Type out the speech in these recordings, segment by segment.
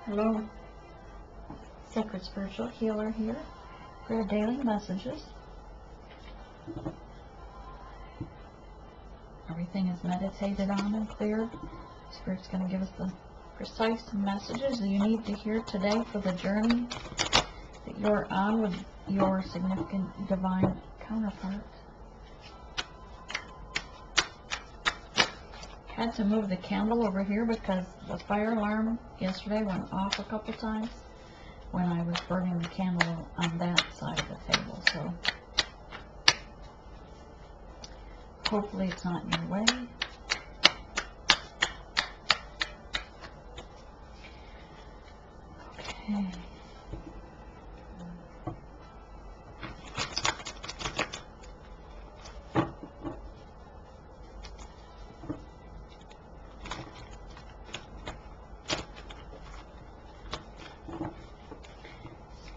Hello, Sacred Spiritual Healer here for your daily messages. Everything is meditated on and cleared. Spirit's going to give us the precise messages that you need to hear today for the journey that you're on with your significant divine counterpart. Had to move the candle over here because the fire alarm yesterday went off a couple times when I was burning the candle on that side of the table. So hopefully it's not in your way. Okay.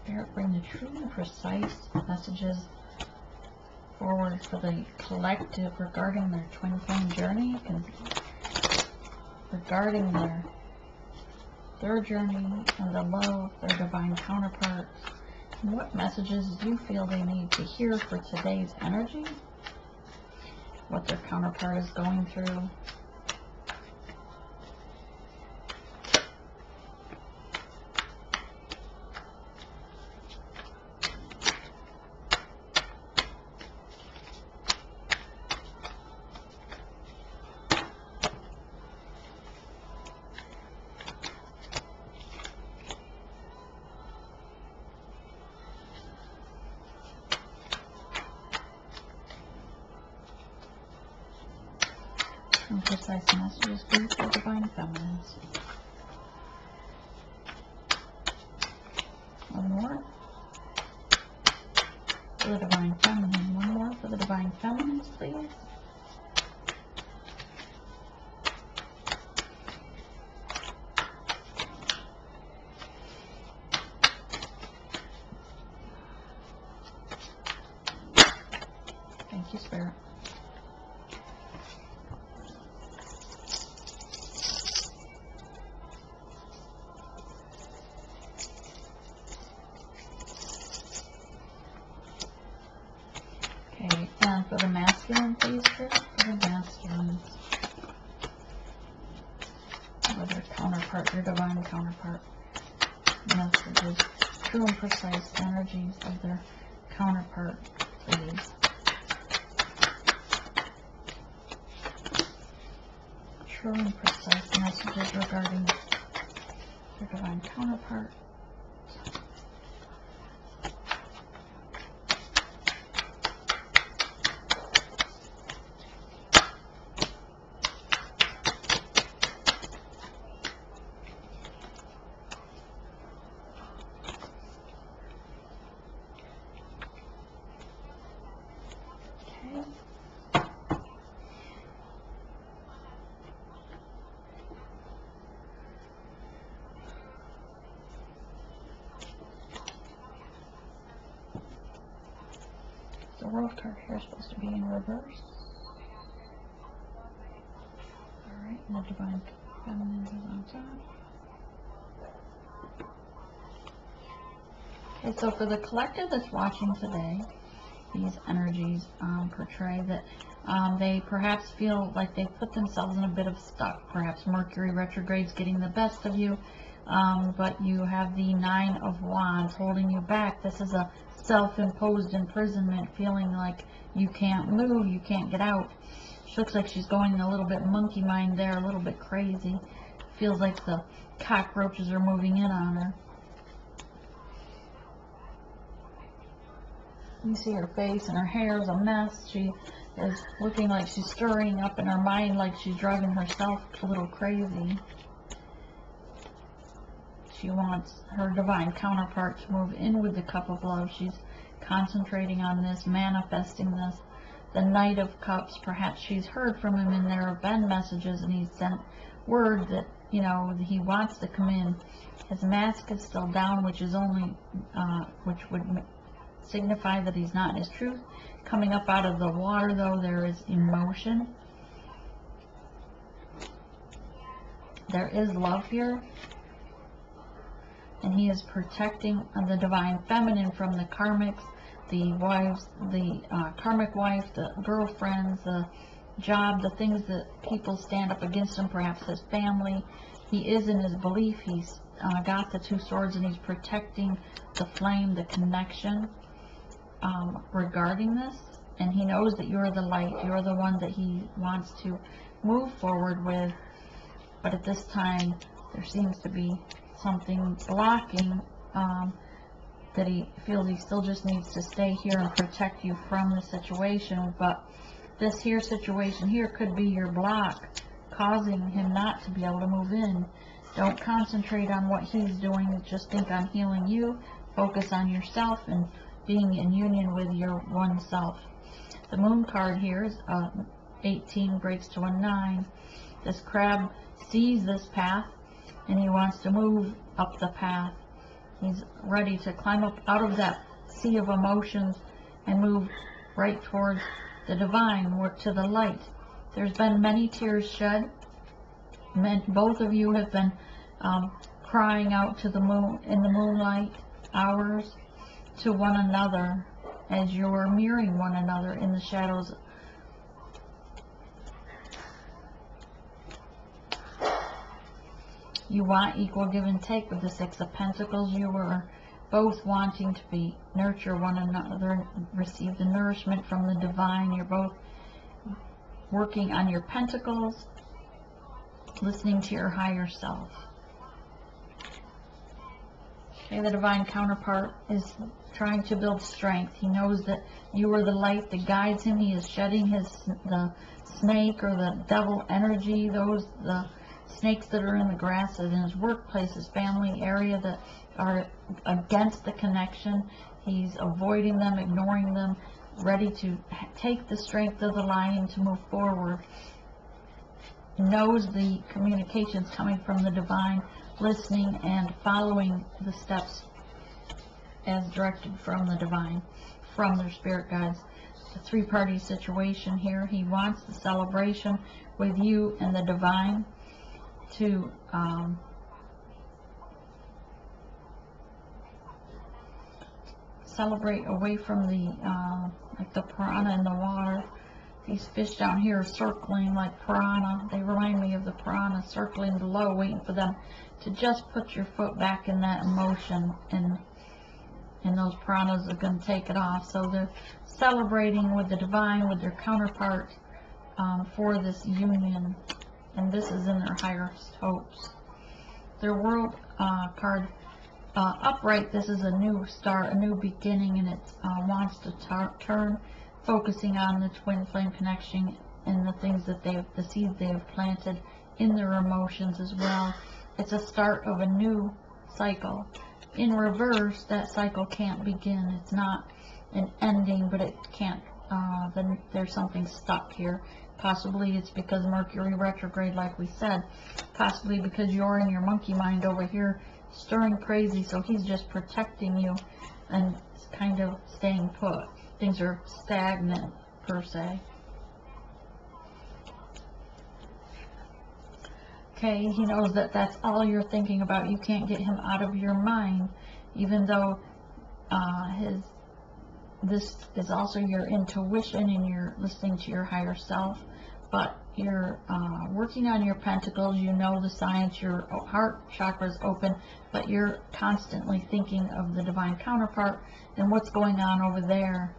Spirit, bring the true and precise messages forward for the collective regarding their twin flame journey, and regarding their journey and the love of their divine counterparts, and what messages do you feel they need to hear for today's energy, what their counterpart is going through. And precise messages for the divine feminines. One more for the divine feminine. One more for the divine feminines, please. Thank you, Spirit. Okay, and for the masculine, please, Spirit, for the masculines. For their counterpart, their divine counterpart. Messages, true and precise energies of their counterpart, please. True and precise messages regarding their divine counterpart. The World card here is supposed to be in reverse. Alright, and the Divine Feminine is on top. Okay, so for the collective that's watching today, these energies portray that they perhaps feel like they put themselves in a bit of stuck. Perhaps Mercury retrograde's getting the best of you, but you have the Nine of Wands holding you back. This is a self-imposed imprisonment, feeling like you can't move, you can't get out. She looks like she's going a little bit monkey mind there, a little bit crazy. Feels like the cockroaches are moving in on her. You see her face and her hair is a mess. She is looking like she's stirring up in her mind, like she's driving herself a little crazy. She wants her divine counterpart to move in with the cup of love. She's concentrating on this, manifesting this. The Knight of Cups, perhaps she's heard from him and there have been messages and he's sent word that, you know, he wants to come in. His mask is still down, which is only, which would signify that he's not in his truth. Coming up out of the water, though, there is emotion. There is love here. and he is protecting the divine feminine from the karmics, the wives, the karmic wife, the girlfriends, the job, the things that people stand up against him, perhaps his family. He is in his belief. He's got the two swords, and he's protecting the flame, the connection regarding this. And he knows that you're the light. You're the one that he wants to move forward with. But at this time, there seems to be something blocking that he feels he still just needs to stay here and protect you from the situation. But this here situation here could be your block, causing him not to be able to move in. Don't concentrate on what he's doing. Just think on healing you. Focus on yourself and being in union with your one self. The moon card here is 18 breaks to a 9. This crab sees this path, and he wants to move up the path. He's ready to climb up out of that sea of emotions and move right towards the divine, to the light. There's been many tears shed. Both of you have been crying out to the moon in the moonlight hours to one another, as you're mirroring one another in the shadows. You want equal give and take with the Six of Pentacles. You are both wanting to nurture one another, receive the nourishment from the divine. You're both working on your pentacles, listening to your higher self. Okay, the divine counterpart is trying to build strength. He knows that you are the light that guides him. He is shedding the snake or the devil energy, the snakes that are in the grass, in his workplace, his family area, that are against the connection. He's avoiding them, ignoring them, ready to take the strength of the lion to move forward. Knows the communications coming from the divine, listening and following the steps as directed from the divine, from their spirit guides. The three-party situation here. He wants the celebration with you and the divine to celebrate away from the like the piranha in the water. These fish down here are circling like piranha. They remind me of the piranha circling below, waiting for them to just put your foot back in that emotion, and those piranhas are going to take it off. So they're celebrating with the divine, with their counterpart, for this union, and this is in their highest hopes. Their world card upright. This is a new start, a new beginning, and it wants to turn, focusing on the twin flame connection and the things that the seeds they have planted in their emotions as well. It's a start of a new cycle. In reverse, that cycle can't begin. It's not an ending, but it can't. Then there's something stuck here. Possibly it's because Mercury retrograde, like we said. Possibly because you're in your monkey mind over here stirring crazy, so he's just protecting you and kind of staying put. Things are stagnant, per se. Okay, he knows that that's all you're thinking about. You can't get him out of your mind, even though this is also your intuition and you're listening to your higher self. But you're working on your pentacles. You know the science. Your heart chakra is open, but you're constantly thinking of the divine counterpart and what's going on over there.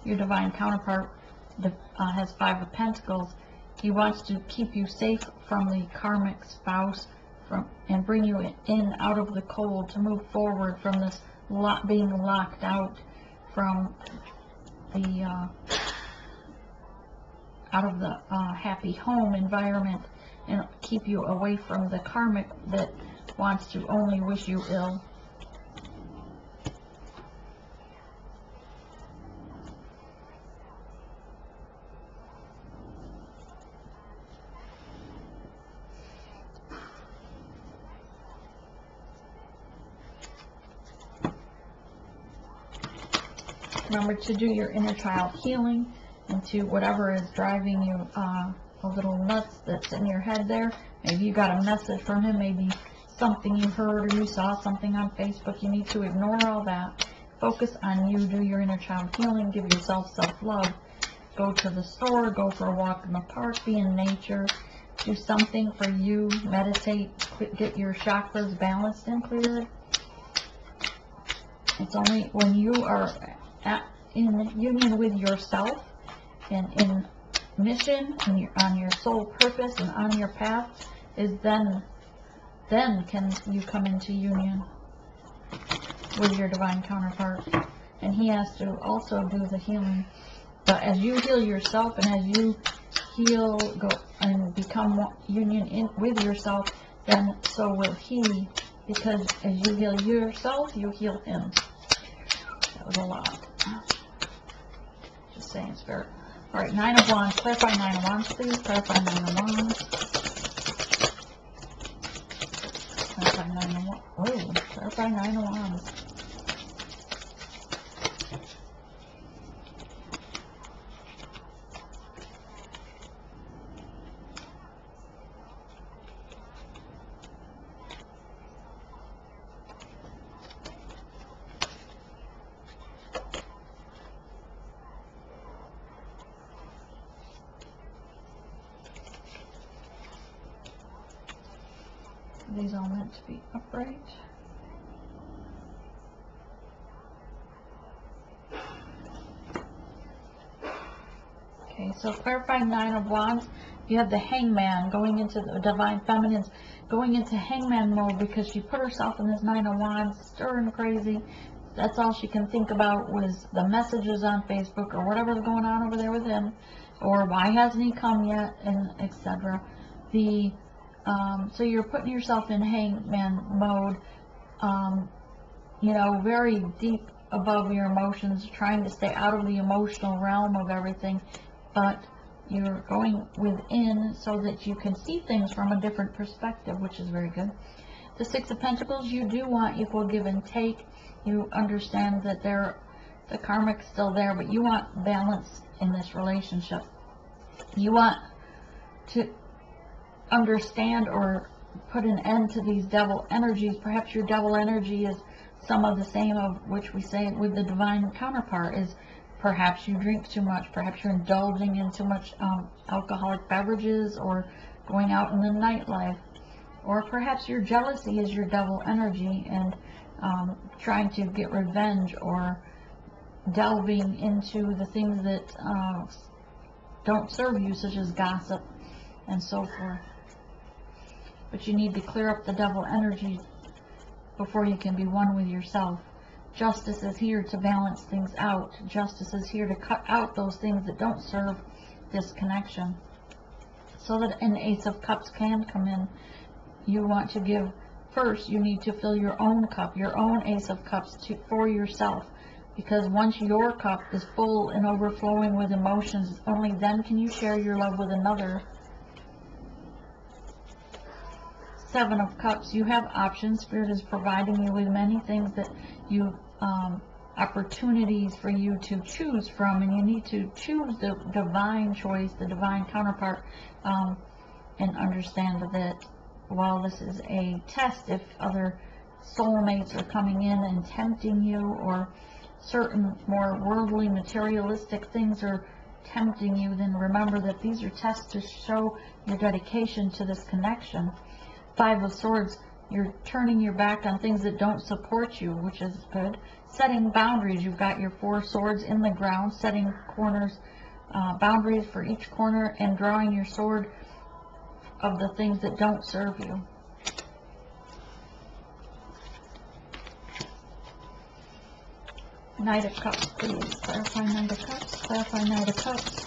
Your divine counterpart has 5 of Pentacles. He wants to keep you safe from the karmic spouse, and bring you in out of the cold, to move forward from this being locked out from the out of the happy home environment, and keep you away from the karmic that wants to only wish you ill. Remember to do your inner child healing into whatever is driving you a little nuts that's in your head there. Maybe you got a message from him, maybe something you heard or you saw something on Facebook. You need to ignore all that. Focus on you, do your inner child healing, give yourself self-love. Go to the store, go for a walk in the park, be in nature, do something for you, meditate, get your chakras balanced and cleared. It's only when you are in union with yourself and in mission and on your soul purpose and on your path, is then can you come into union with your divine counterpart. And he has to also do the healing. But as you heal yourself and as you heal, go and become union with yourself, then so will he. Because as you heal yourself, you heal him. That was a lot. Just saying, Spirit. All right, 9 of Wands. Clarify 9 of Wands, please. Clarify 9 of Wands. Clarify 9 of Wands. Oh, clarify 9 of Wands. These all meant to be upright. Okay, so clarify 9 of Wands. You have the Hangman going into the Divine Feminine's going into Hangman mode because she put herself in this 9 of Wands, stirring crazy. That's all she can think about was the messages on Facebook or whatever's going on over there with him, or why hasn't he come yet, and etc. So you're putting yourself in Hangman mode, you know, very deep above your emotions, trying to stay out of the emotional realm of everything, but you're going within so that you can see things from a different perspective, which is very good. The 6 of Pentacles, you do want equal give and take. You understand that the karmic's still there, but you want balance in this relationship. You want to understand or put an end to these devil energies. Perhaps your devil energy is some of the same of which we say with the divine counterpart, is perhaps you drink too much, perhaps you're indulging in too much alcoholic beverages or going out in the nightlife, or perhaps your jealousy is your devil energy and trying to get revenge or delving into the things that don't serve you, such as gossip and so forth. But you need to clear up the devil energy before you can be one with yourself. Justice is here to balance things out. Justice is here to cut out those things that don't serve this connection, so that an Ace of Cups can come in. You want to give first. You need to fill your own cup, your own Ace of Cups for yourself, because once your cup is full and overflowing with emotions, only then can you share your love with another. 7 of Cups, you have options. Spirit is providing you with many things that you, opportunities for you to choose from, and you need to choose the divine choice, the divine counterpart, and understand that while this is a test, if other soulmates are coming in and tempting you, or certain more worldly, materialistic things are tempting you, then remember that these are tests to show your dedication to this connection. 5 of Swords, you're turning your back on things that don't support you, which is good. Setting boundaries, you've got your 4 swords in the ground, setting corners, boundaries for each corner, and drawing your sword of the things that don't serve you. Knight of Cups, please. Clarify Knight of Cups. Clarify Knight of Cups.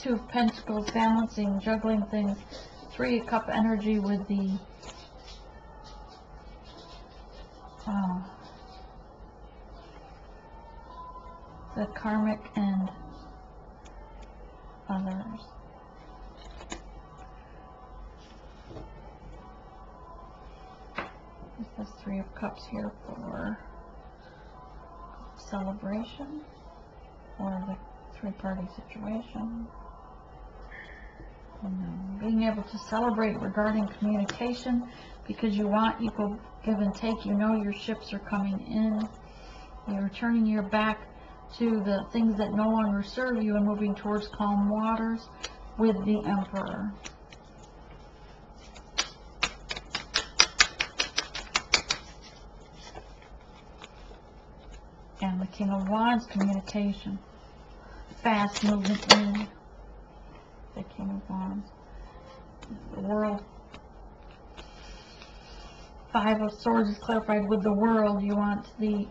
Two of Pentacles, balancing, juggling things. Three of Cup energy with the karmic and others. This is Three of Cups here for celebration or the three-party situation. Being able to celebrate regarding communication, because you want equal give and take. You know your ships are coming in. You're turning your back to the things that no longer serve you and moving towards calm waters with the Emperor. And the King of Wands, communication. Fast movement in the King of Wands. The World. Five of Swords is clarified with the World. You want the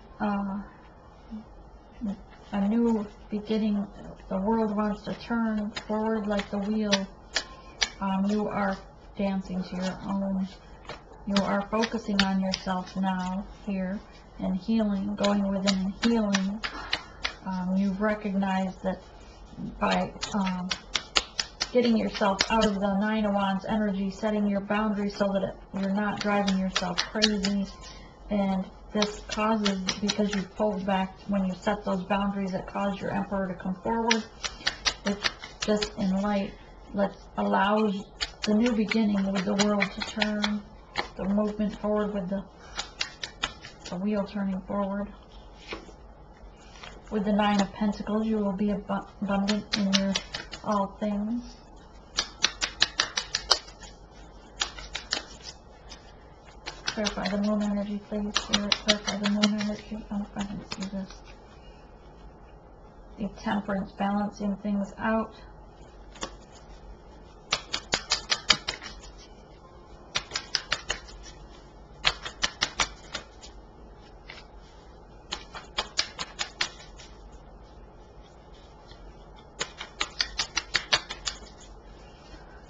a new beginning. The world wants to turn forward like the wheel. You are dancing to your own. You are focusing on yourself now here and healing, going within and healing. You've recognized that by getting yourself out of the Nine of Wands energy, setting your boundaries so that you're not driving yourself crazy, and this causes, because you pulled back when you set those boundaries, that caused your Emperor to come forward. It's just in light. Let's allow the new beginning with the world to turn, the movement forward with the wheel turning forward. With the Nine of Pentacles, you will be abundant in your all things. Clarify the moon energy, please. Spirit, clarify the moon energy. Oh, I didn't see this. The Temperance, balancing things out.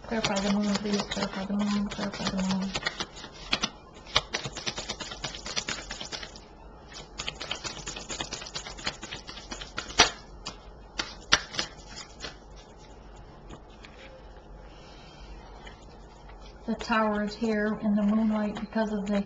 Clarify the moon, please. Clarify the moon. Clarify the moon. The Tower is here in the moonlight because of the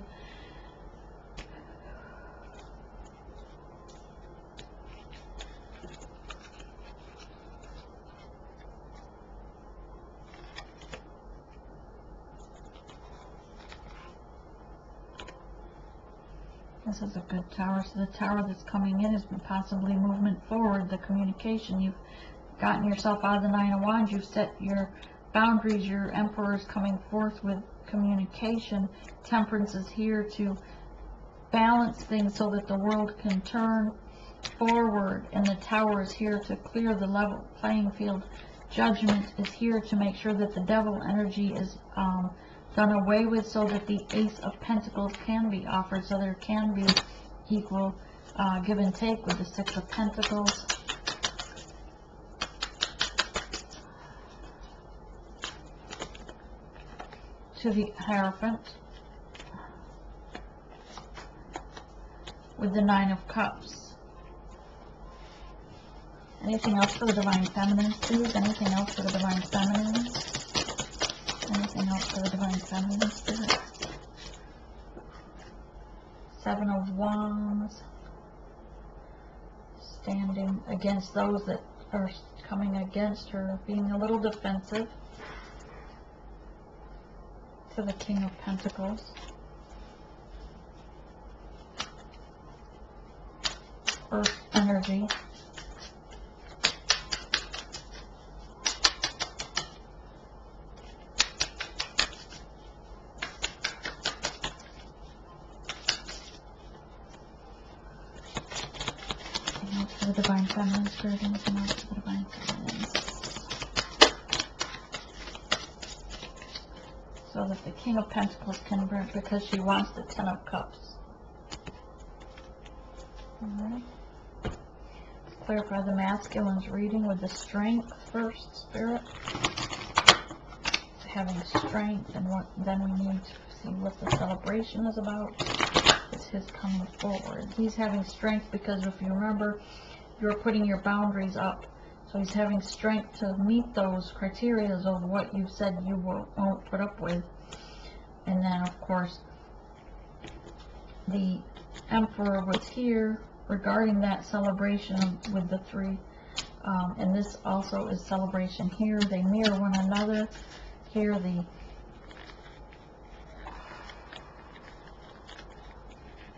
this is a good tower. So the tower that's coming in is possibly movement forward, the communication. You've gotten yourself out of the Nine of Wands. You've set your boundaries. Your Emperor is coming forth with communication. Temperance is here to balance things so that the world can turn forward, and the Tower is here to clear the level playing field. Judgment is here to make sure that the devil energy is done away with, so that the Ace of Pentacles can be offered, so there can be equal give and take with the Six of Pentacles. To the Hierophant with the Nine of Cups. Anything else for the Divine Feminines, please? Anything else for the Divine Feminines? Anything else for the Divine Feminine Spirit? Seven of Wands. Standing against those that are coming against her, being a little defensive. To the King of Pentacles. Earth energy. Anything else for the Divine Feminine Spirit? Anything else for the Divine Feminine? So that the King of Pentacles can bring, because she wants the Ten of Cups. Alright. Clarify the masculine's reading with the strength first, Spirit. Having strength, and then we need to see what the celebration is about. It's his coming forward. He's having strength because if you remember, you're putting your boundaries up. So he's having strength to meet those criteria of what you said you won't put up with. And then, of course, the Emperor was here regarding that celebration with the three. And this also is celebration here. They mirror one another. Here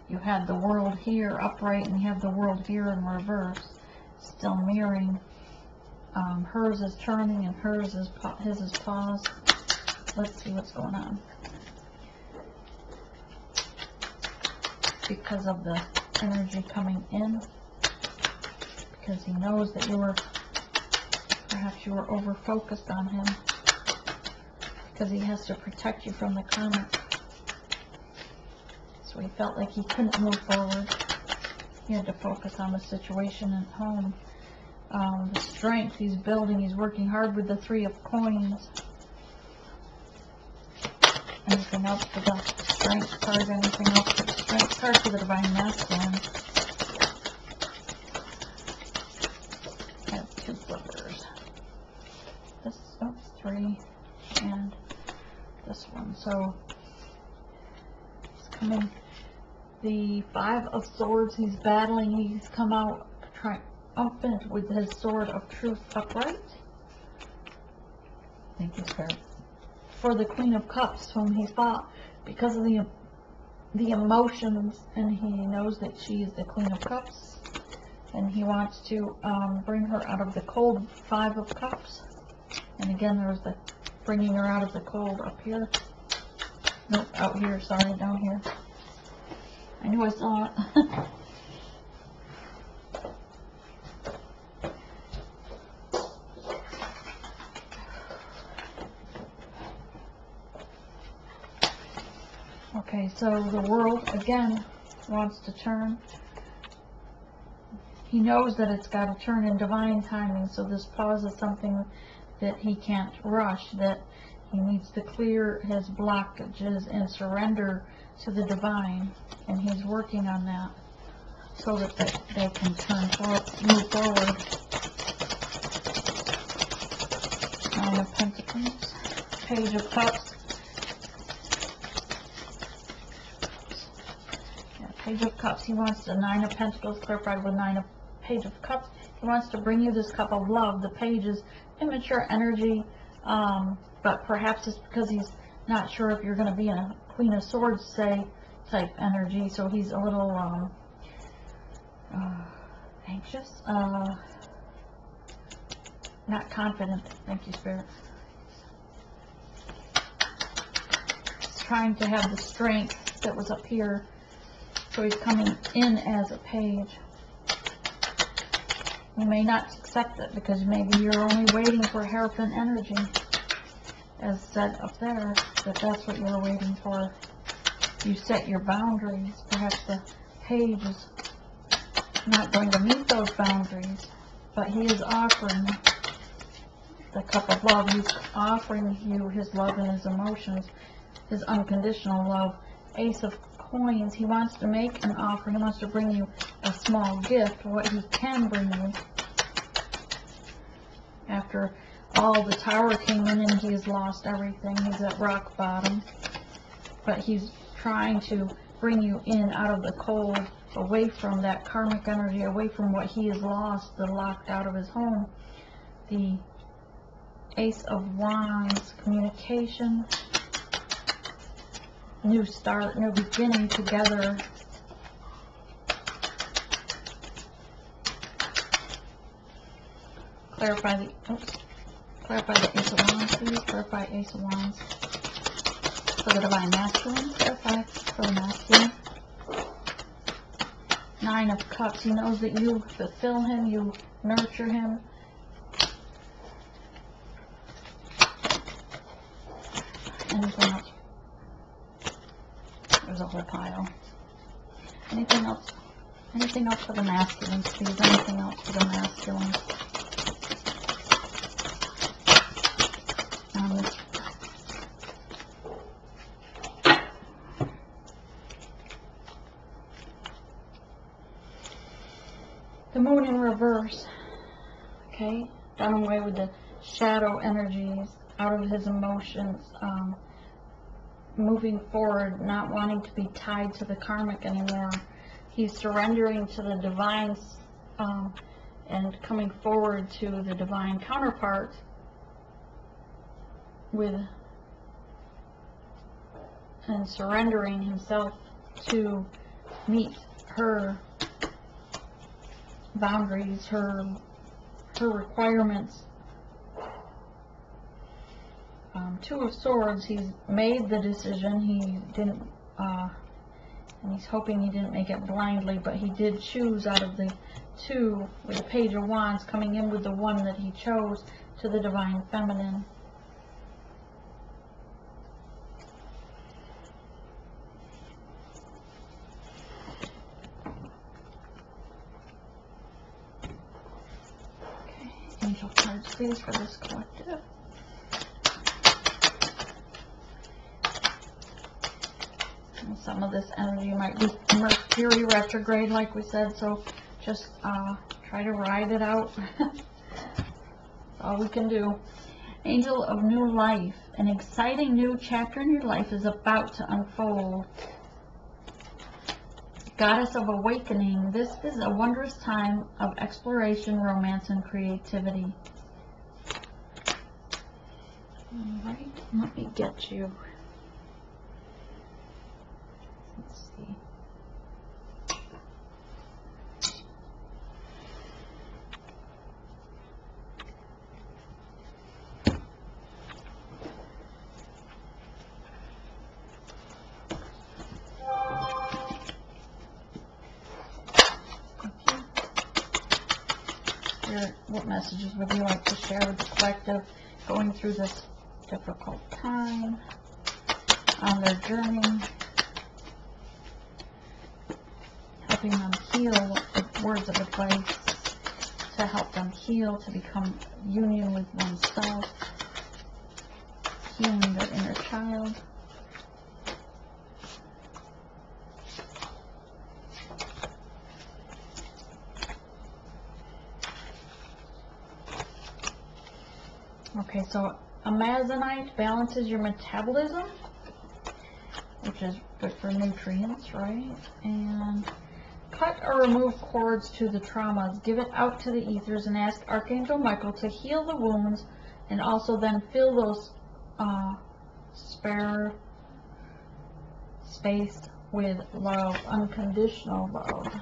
you had the world here upright and you have the world here in reverse, still mirroring. Hers is turning and his is paused. Let's see what's going on. Because of the energy coming in, because he knows that perhaps you were over focused on him, because he has to protect you from the karma. So he felt like he couldn't move forward. He had to focus on the situation at home. The strength he's building, he's working hard with the Three of Coins. Anything else for the strength card? Anything else for the strength card for the Divine Masculine? I have 2 flippers. This, oh, 3, and this one. So he's coming. The 5 of Swords, he's battling. He's come out triumphant with his Sword of Truth upright. Thank you, Spirit. For the Queen of Cups, whom he fought because of the emotions, and he knows that she is the Queen of Cups, and he wants to bring her out of the cold. 5 of Cups, and again there was the bringing her out of the cold up here. Nope, out here. Sorry, down here. I knew I saw it. Okay, so the world, again, wants to turn. He knows that it's got to turn in divine timing, so this pause is something that he can't rush, that he needs to clear his blockages and surrender to the divine, and he's working on that so that they can move forward. 9 of Pentacles, Page of Cups. Page of Cups, he wants the 9 of Pentacles clarified with Page of Cups. He wants to bring you this cup of love. The page is immature energy, but perhaps it's because he's not sure if you're going to be in a Queen of Swords, say, type energy, so he's a little anxious, not confident. Thank you, Spirit. He's trying to have the strength that was up here. So he's coming in as a page. You may not accept it because maybe you're only waiting for Hierophant energy, as said up there, that that's what you're waiting for. You set your boundaries. Perhaps the page is not going to meet those boundaries, but he is offering the cup of love. He's offering you his love and his emotions, his unconditional love. Ace of Coins, he wants to make an offer. He wants to bring you a small gift, what he can bring you. After all the Tower came in and he has lost everything, he's at rock bottom. But he's trying to bring you in out of the cold, away from that karmic energy, away from what he has lost, the locked out of his home. The Ace of Wands, communication. New start, new beginning together. Clarify the Ace of Wands, please. Clarify Ace of Wands for the Divine Masculine. Clarify for the masculine. 9 of Cups. He knows that you fulfill him, you nurture him. Anything else? There's a whole pile. Anything else? Anything else for the masculines, please? Anything else for the masculines? The moon in reverse. Okay, done away with the shadow energies, out of his emotions, moving forward, not wanting to be tied to the karmic anymore. He's surrendering to the divine and coming forward to the divine counterpart and surrendering himself to meet her boundaries, her requirements. Two of Swords, he's made the decision. He didn't, and he's hoping he didn't make it blindly, but he did choose out of the two, with the Page of Wands coming in with the one that he chose, to the Divine Feminine. Okay, angel cards, please, for this collective. And some of this energy might be Mercury retrograde, like we said, so just try to ride it out. That's all we can do. Angel of New Life. An exciting new chapter in your life is about to unfold. Goddess of Awakening. This is a wondrous time of exploration, romance, and creativity. Alright, let me get you. Let's see. What messages would you like to share with the collective going through this difficult time on their journey? Helping them heal, words of advice to help them heal, to become union with oneself, healing their inner child. Okay, so Amazonite balances your metabolism, which is good for nutrients, right? And cut or remove cords to the traumas. Give it out to the ethers and ask Archangel Michael to heal the wounds, and also then fill those spare space with love, unconditional love.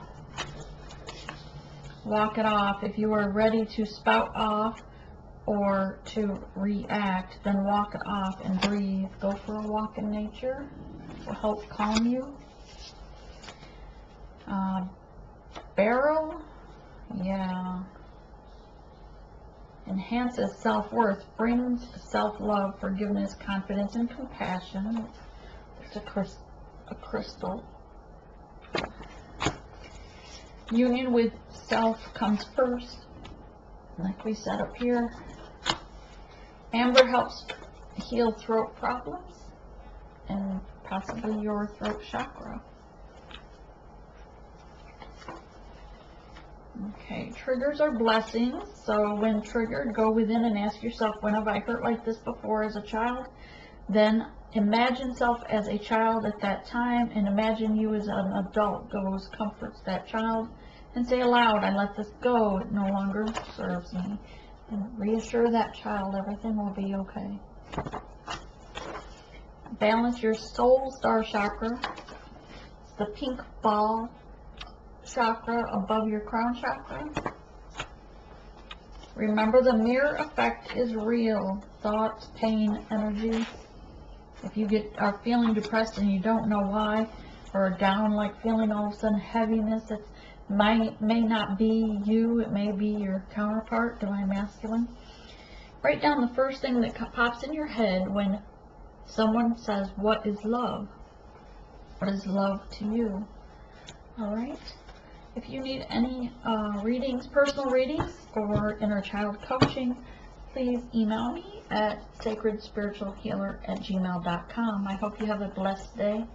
Walk it off. If you are ready to spout off or to react, then walk it off and breathe. Go for a walk in nature. It will help calm you. Beryl, yeah. Enhances self-worth, brings self-love, forgiveness, confidence, and compassion. It's a crystal. Union with self comes first, like we said up here. Amber helps heal throat problems and possibly your throat chakra. Okay, triggers are blessings. So when triggered, go within and ask yourself, when have I hurt like this before as a child? Then imagine self as a child at that time, and imagine you as an adult goes, comforts that child, and say aloud, I let this go, it no longer serves me. And reassure that child everything will be okay. Balance your soul star chakra. It's the pink ball chakra above your crown chakra. Remember, the mirror effect is real. Thoughts, pain, energy. If you are feeling depressed and you don't know why, or down, like feeling all of a sudden heaviness, it may not be you, it may be your counterpart, divine masculine. Write down the first thing that pops in your head when someone says, what is love? What is love to you? Alright? If you need any readings, personal readings, or inner child coaching, please email me at sacredspiritualhealer@gmail.com. I hope you have a blessed day.